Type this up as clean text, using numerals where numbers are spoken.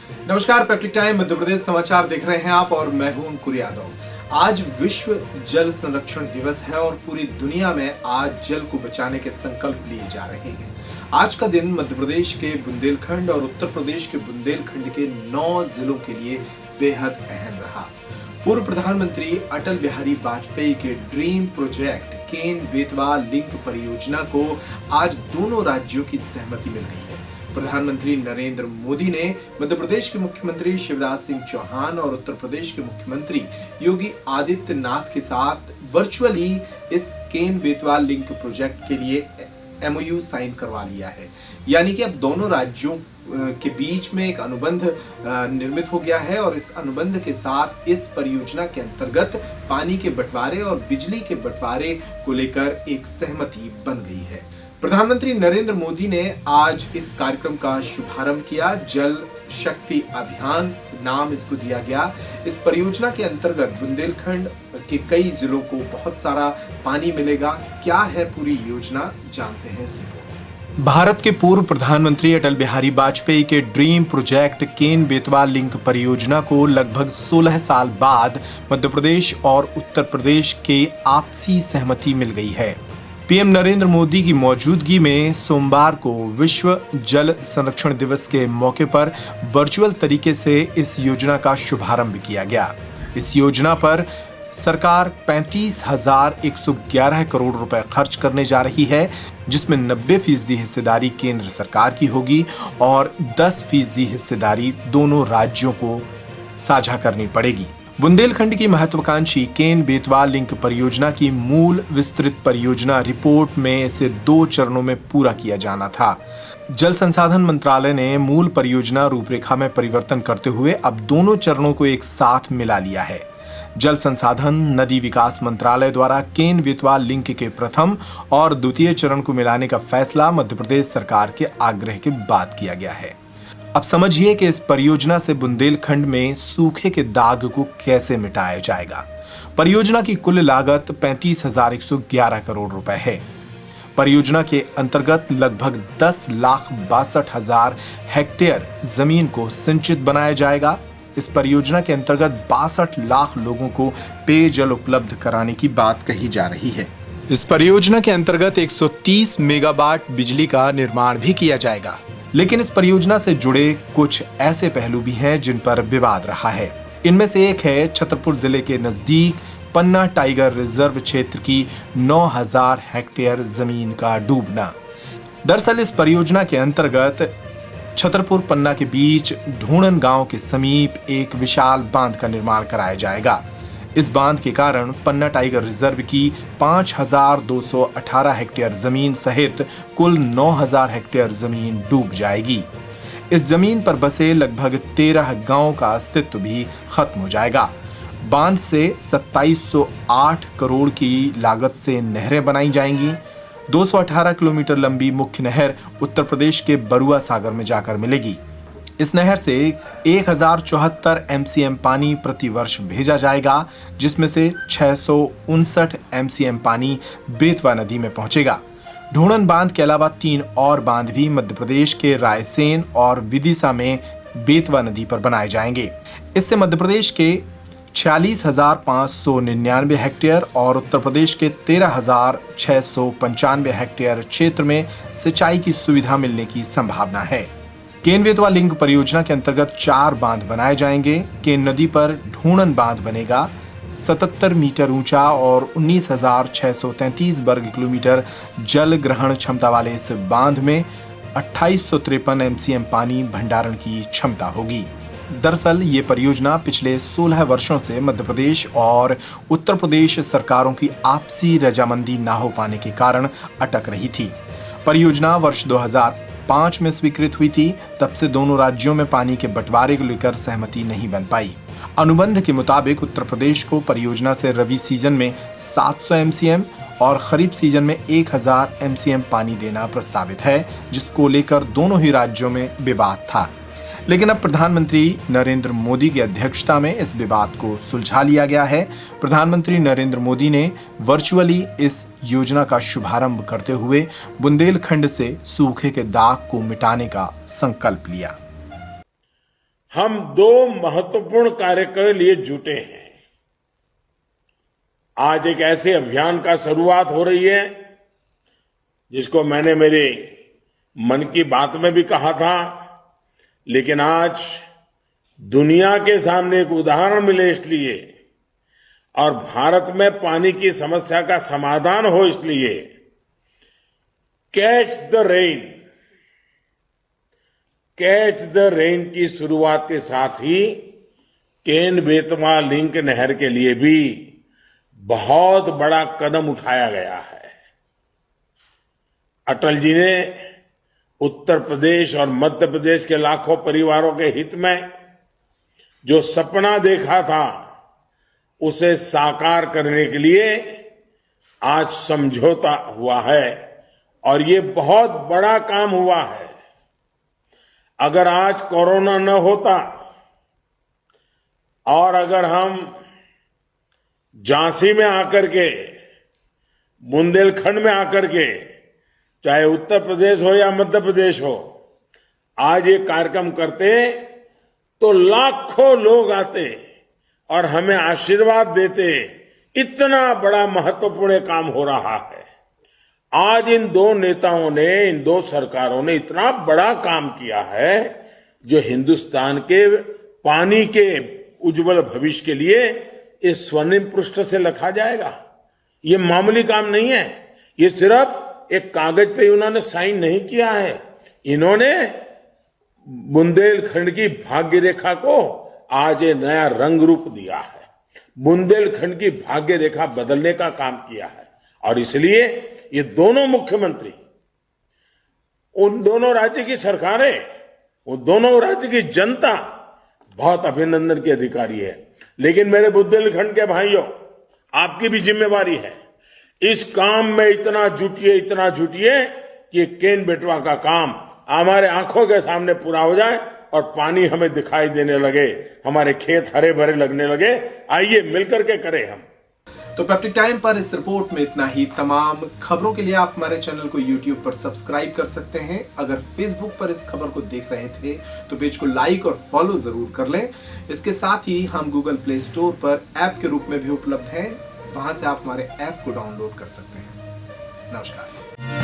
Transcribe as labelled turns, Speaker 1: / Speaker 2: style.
Speaker 1: नमस्कार, peptic time Madhya Pradesh समाचार देख रहे हैं आप और मैं हूं अंकुर यादव। आज विश्व जल संरक्षण दिवस है और पूरी दुनिया में आज जल को बचाने के संकल्प लिए जा रहे हैं। आज का दिन मध्य प्रदेश के बुंदेलखंड और उत्तर प्रदेश के बुंदेलखंड के 9 जिलों के लिए बेहद अहम रहा। पूर्व प्रधानमंत्री अटल बिहारी वाजपेयी के dream project Ken Betwa link परियोजना को आज दोनों राज्यों की सहमति मिल गई है। प्रधानमंत्री नरेंद्र मोदी ने मध्य प्रदेश के मुख्यमंत्री शिवराज सिंह चौहान और उत्तर प्रदेश के मुख्यमंत्री योगी आदित्यनाथ के साथ वर्चुअली इस केन बेतवा लिंक प्रोजेक्ट के लिए MOU साइन करवा लिया है। यानी कि अब दोनों राज्यों के बीच में एक अनुबंध निर्मित हो गया है और इस अनुबंध के साथ इस परियोजना के अंतर्गत पानी के बंटवारे और बिजली के बंटवारे को लेकर एक सहमति बन गई है। प्रधानमंत्री नरेंद्र मोदी ने आज इस कार्यक्रम का शुभारंभ किया। जल शक्ति अभियान नाम इसको दिया गया। इस परियोजना के अंतर्गत बुंदेलखंड के कई जिलों को बहुत सारा पानी मिलेगा। क्या है पूरी योजना, जानते हैं इस रिपोर्ट। भारत के पूर्व प्रधानमंत्री अटल बिहारी वाजपेयी के dream project Ken Betwa link परियोजना को लगभग 16 साल बाद मध्य प्रदेश और उत्तर प्रदेश के आपसी सहमति मिल गई है। पीएम नरेंद्र मोदी की मौजूदगी में सोमवार को विश्व जल संरक्षण दिवस के मौके पर वर्चुअल तरीके से इस योजना का शुभारंभ किया गया। इस योजना पर सरकार 35,111 करोड़ रुपए खर्च करने जा रही है, जिसमें 90% हिस्सेदारी केंद्र सरकार की होगी और 10% हिस्सेदारी दोनों राज्यों को साझा करनी पड़ेगी। बुंदेलखंड की महत्वाकांक्षी केन बेतवा लिंक परियोजना की मूल विस्तृत परियोजना रिपोर्ट में इसे 2 चरणों में पूरा किया जाना था। जल संसाधन मंत्रालय ने मूल परियोजना रूपरेखा में परिवर्तन करते हुए अब दोनों चरणों को एक साथ मिला लिया है। जल संसाधन नदी विकास मंत्रालय द्वारा केन बेतवा लिंक के प्रथम और द्वितीय चरण को मिलाने का फैसला मध्य प्रदेश सरकार के आग्रह के बाद किया गया है। अब समझिए कि इस परियोजना से बुंदेलखंड में सूखे के दाग को कैसे मिटाया जाएगा। परियोजना की कुल लागत 35,111 करोड़ रुपए है। परियोजना के अंतर्गत लगभग 10,62,000 हेक्टेयर जमीन को सिंचित बनाया जाएगा। इस परियोजना के अंतर्गत 62 लाख लोगों को पेयजल उपलब्ध कराने की बात कही जा रही है। इस परियोजना के अंतर्गत 130 मेगावाट बिजली का निर्माण भी किया जाएगा। लेकिन इस परियोजना से जुड़े कुछ ऐसे पहलू भी हैं जिन पर विवाद रहा है। इनमें से एक है छतरपुर जिले के नजदीक पन्ना टाइगर रिजर्व क्षेत्र की 9,000 हेक्टेयर जमीन का डूबना। दरअसल इस परियोजना के अंतर्गत छतरपुर पन्ना के बीच ढूंढन गांव के समीप एक विशाल बांध का निर्माण कराया जाएगा। इस बांध के कारण पन्ना टाइगर रिजर्व की 5,218 हेक्टेयर जमीन सहित कुल 9,000 हेक्टेयर जमीन डूब जाएगी। इस जमीन पर बसे लगभग 13 गांवों का अस्तित्व भी खत्म हो जाएगा। बांध से 2708 करोड़ की लागत से नहरें बनाई जाएंगी। 218 किलोमीटर लंबी मुख्य नहर उत्तर प्रदेश के बरुआ सागर में जाकर मिलेगी। इस नहर से 1074 MCM पानी प्रति वर्ष भेजा जाएगा, जिसमें से 659 MCM पानी बेतवा नदी में पहुंचेगा। ढूंढन बांध के अलावा 3 और बांध भी मध्य प्रदेश के रायसेन और विदिशा में बेतवा नदी पर बनाए जाएंगे। इससे मध्य प्रदेश के 46,599 हेक्टेयर और उत्तर प्रदेश के 13,695 हेक्टेयर क्षेत्र में सिंचाई की सुविधा मिलने की संभावना है। केन बेतवा लिंक परियोजना के अंतर्गत 4 बांध बनाए जाएंगे। केन नदी पर ढूंढन बांध बनेगा। 77 मीटर ऊंचा और 19,633 वर्ग किलोमीटर जल ग्रहण क्षमता वाले इस बांध में 2853 MCM पानी भंडारण की क्षमता होगी। दरअसल ये परियोजना पिछले 16 वर्षों से मध्य प्रदेश और उत्तर प्रदेश सरकारों की आपसी रजामंदी ना हो पाने के कारण अटक रही थी। परियोजना वर्ष 2005 में स्वीकृत हुई थी। तब से दोनों राज्यों में पानी के बंटवारे को लेकर सहमति नहीं बन पाई। अनुबंध के मुताबिक उत्तर प्रदेश को परियोजना से रबी सीजन में 700 MCM और खरीफ सीजन में 1000 MCM पानी देना प्रस्तावित है, जिसको लेकर दोनों ही राज्यों में विवाद था। लेकिन अब प्रधानमंत्री नरेंद्र मोदी की अध्यक्षता में इस विवाद को सुलझा लिया गया है। प्रधानमंत्री नरेंद्र मोदी ने वर्चुअली इस योजना का शुभारंभ करते हुए बुंदेलखंड से सूखे के दाग को मिटाने का संकल्प लिया।
Speaker 2: हम दो महत्वपूर्ण कार्य के लिए जुटे हैं। आज एक ऐसे अभियान का शुरुआत हो रही है जिसको मैंने मेरे मन की बात में भी कहा था, लेकिन आज दुनिया के सामने एक उदाहरण मिले इसलिए, और भारत में पानी की समस्या का समाधान हो इसलिए, कैच द रेन की शुरुआत के साथ ही केन बेतवा लिंक नहर के लिए भी बहुत बड़ा कदम उठाया गया है। अटल जी ने उत्तर प्रदेश और मध्य प्रदेश के लाखों परिवारों के हित में जो सपना देखा था उसे साकार करने के लिए आज समझौता हुआ है, और ये बहुत बड़ा काम हुआ है। अगर आज कोरोना न होता और अगर हम झांसी में आकर के, बुंदेलखंड में आकर के, चाहे उत्तर प्रदेश हो या मध्य प्रदेश हो, आज ये कार्यक्रम करते तो लाखों लोग आते और हमें आशीर्वाद देते। इतना बड़ा महत्वपूर्ण काम हो रहा है। आज इन दो नेताओं ने, इन दो सरकारों ने इतना बड़ा काम किया है जो हिंदुस्तान के पानी के उज्जवल भविष्य के लिए इस स्वर्णिम पृष्ठ से लिखा जाएगा। ये मामूली काम नहीं है। ये सिर्फ एक कागज पे उन्होंने साइन नहीं किया है, इन्होंने बुंदेलखंड की भाग्य रेखा को आज ये नया रंग रूप दिया है। बुंदेलखंड की भाग्य रेखा बदलने का काम किया है, और इसलिए ये दोनों मुख्यमंत्री, उन दोनों राज्य की सरकारें, उन दोनों राज्य की जनता बहुत अभिनंदन के अधिकारी है। लेकिन मेरे बुंदेलखंड के भाइयों, आपकी भी जिम्मेवारी है। इस काम में इतना जुटिए कि केन बेटवा का काम हमारे आंखों के सामने पूरा हो जाए और पानी हमें दिखाई देने लगे, हमारे खेत हरे भरे लगने लगे। आइए मिलकर के करें हम।
Speaker 1: तो पेप्टिक टाइम पर इस रिपोर्ट में इतना ही। तमाम खबरों के लिए आप हमारे चैनल को YouTube पर सब्सक्राइब कर सकते हैं। अगर Facebook पर इस खबर को देख रहे थे तो पेज को लाइक और फॉलो जरूर कर लें। इसके साथ ही हम Google Play Store पर ऐप के रूप में भी उपलब्ध हैं, वहां से आप हमारे ऐप को डाउनलोड कर सकते हैं। नमस्कार।